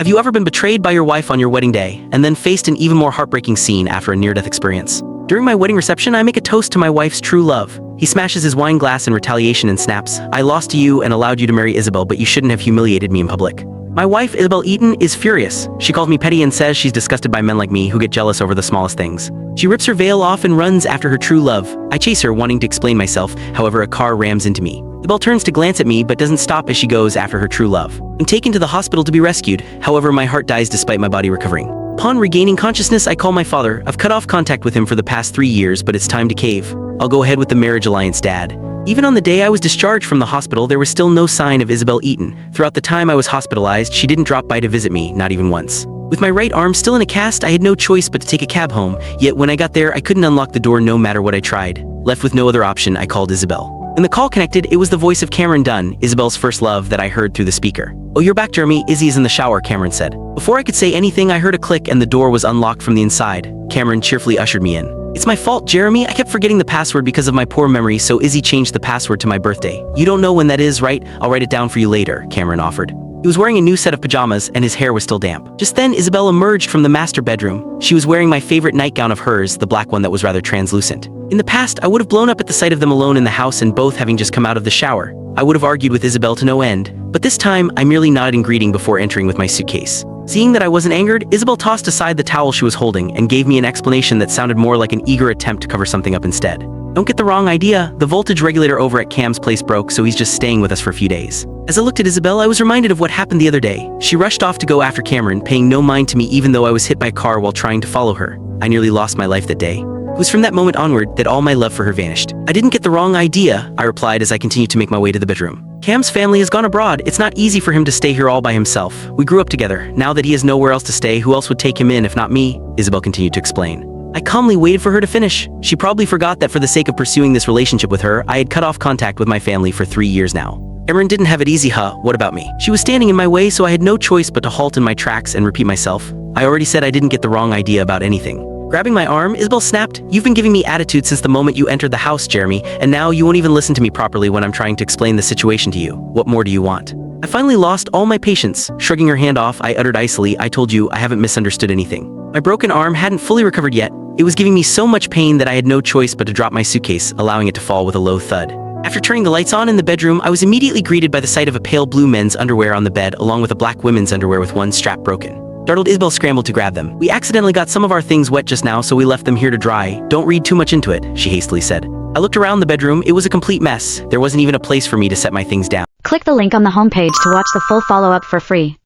you ever been betrayed by your wife on your wedding day, and then faced an even more heartbreaking scene after a near-death experience? During my wedding reception, I make a toast to my wife's true love. He smashes his wine glass in retaliation and snaps, "I lost to you and allowed you to marry Isabel, but you shouldn't have humiliated me in public." My wife, Isabel Eaton, is furious. She calls me petty and says she's disgusted by men like me who get jealous over the smallest things. She rips her veil off and runs after her true love. I chase her, wanting to explain myself, however a car rams into me. Isabel turns to glance at me but doesn't stop as she goes after her true love. I'm taken to the hospital to be rescued, however my heart dies despite my body recovering. Upon regaining consciousness, I call my father. I've cut off contact with him for the past 3 years, but it's time to cave. I'll go ahead with the marriage alliance, Dad. Even on the day I was discharged from the hospital, there was still no sign of Isabel Eaton. Throughout the time I was hospitalized, she didn't drop by to visit me, not even once. With my right arm still in a cast, I had no choice but to take a cab home, yet when I got there, I couldn't unlock the door no matter what I tried. Left with no other option, I called Isabel. When the call connected, it was the voice of Cameron Dunn, Isabel's first love, that I heard through the speaker. "Oh, you're back, Jeremy. Izzy is in the shower," Cameron said. Before I could say anything, I heard a click and the door was unlocked from the inside. Cameron cheerfully ushered me in. "It's my fault, Jeremy. I kept forgetting the password because of my poor memory, so Izzy changed the password to my birthday. You don't know when that is, right? I'll write it down for you later," Cameron offered. He was wearing a new set of pajamas and his hair was still damp. Just then, Isabel emerged from the master bedroom. She was wearing my favorite nightgown of hers, the black one that was rather translucent. In the past, I would have blown up at the sight of them alone in the house and both having just come out of the shower. I would have argued with Isabel to no end, but this time, I merely nodded in greeting before entering with my suitcase. Seeing that I wasn't angered, Isabel tossed aside the towel she was holding and gave me an explanation that sounded more like an eager attempt to cover something up instead. "Don't get the wrong idea, the voltage regulator over at Cam's place broke, so he's just staying with us for a few days." As I looked at Isabel, I was reminded of what happened the other day. She rushed off to go after Cameron, paying no mind to me even though I was hit by a car while trying to follow her. I nearly lost my life that day. It was from that moment onward that all my love for her vanished. "I didn't get the wrong idea," I replied as I continued to make my way to the bedroom. "Cam's family has gone abroad. It's not easy for him to stay here all by himself. We grew up together. Now that he has nowhere else to stay, who else would take him in if not me?" Isabel continued to explain. I calmly waited for her to finish. She probably forgot that for the sake of pursuing this relationship with her, I had cut off contact with my family for 3 years now. Cameron didn't have it easy, huh? What about me? She was standing in my way, so I had no choice but to halt in my tracks and repeat myself. I already said I didn't get the wrong idea about anything. Grabbing my arm, Isabel snapped, "You've been giving me attitude since the moment you entered the house, Jeremy, and now you won't even listen to me properly when I'm trying to explain the situation to you. What more do you want?" I finally lost all my patience. Shrugging her hand off, I uttered icily, "I told you, I haven't misunderstood anything." My broken arm hadn't fully recovered yet. It was giving me so much pain that I had no choice but to drop my suitcase, allowing it to fall with a low thud. After turning the lights on in the bedroom, I was immediately greeted by the sight of a pale blue men's underwear on the bed, along with a black women's underwear with one strap broken. Startled, Isabel scrambled to grab them. "We accidentally got some of our things wet just now, so we left them here to dry. Don't read too much into it," she hastily said. I looked around the bedroom. It was a complete mess. There wasn't even a place for me to set my things down. Click the link on the homepage to watch the full follow-up for free.